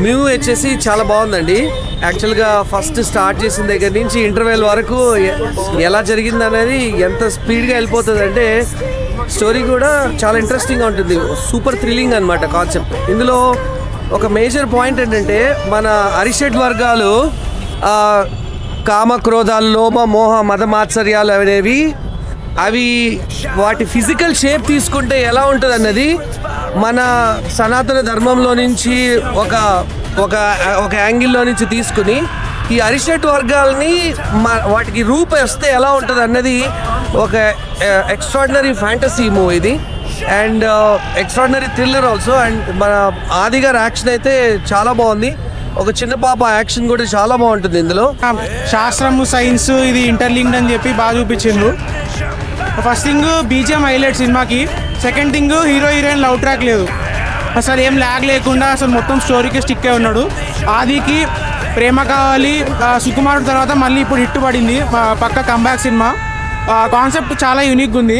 Mu వచ్చేసి చాలా బాగుందండి. యాక్చువల్గా ఫస్ట్ స్టార్ట్ చేసిన దగ్గర నుంచి ఇంటర్వెల్ వరకు ఎలా జరిగింది అనేది ఎంత స్పీడ్గా వెళ్ళిపోతుంది అంటే స్టోరీ కూడా చాలా ఇంట్రెస్టింగ్గా ఉంటుంది. సూపర్ థ్రిల్లింగ్ అనమాట కాన్సెప్ట్. ఇందులో ఒక మేజర్ పాయింట్ ఏంటంటే మన అరిషడ్ వర్గాలు కామ క్రోధాలు, లోభ మోహ మద మాత్సర్యాలు అనేవి అవి వాటి ఫిజికల్ షేప్ తీసుకుంటే ఎలా ఉంటుంది అన్నది మన సనాతన ధర్మంలో నుంచి ఒక ఒక ఒక యాంగిల్లో నుంచి తీసుకుని ఈ అరిషట్ వర్గాలని వాటికి రూపేస్తే ఎలా ఉంటుంది అన్నది ఒక ఎక్స్ట్రాడినరీ ఫ్యాంటసీ మూవీ ఇది. And extraordinary thriller also. And మన ఆది గారి యాక్షన్ అయితే చాలా బాగుంది. ఒక చిన్న పాప యాక్షన్ కూడా చాలా బాగుంటుంది ఇందులో. శాస్త్రము సైన్స్ ఇది ఇంటర్లింక్డ్ అని చెప్పి బాగా చూపించిండ్రు. ఫస్ట్ థింగ్ బీజిఎం హైలైట్ సినిమాకి. Second thing hero heroine love track లేదు, అసలు ఏం ల్యాగ్ లేకుండా అసలు మొత్తం స్టోరీకి స్టిక్ అయి ఉన్నాడు. ఆదికి ప్రేమ కావాలి సుకుమారుడు తర్వాత మళ్ళీ ఇప్పుడు హిట్ పడింది, పక్క కంబ్యాక్ సినిమా. కాన్సెప్ట్ చాలా యూనిక్గా ఉంది.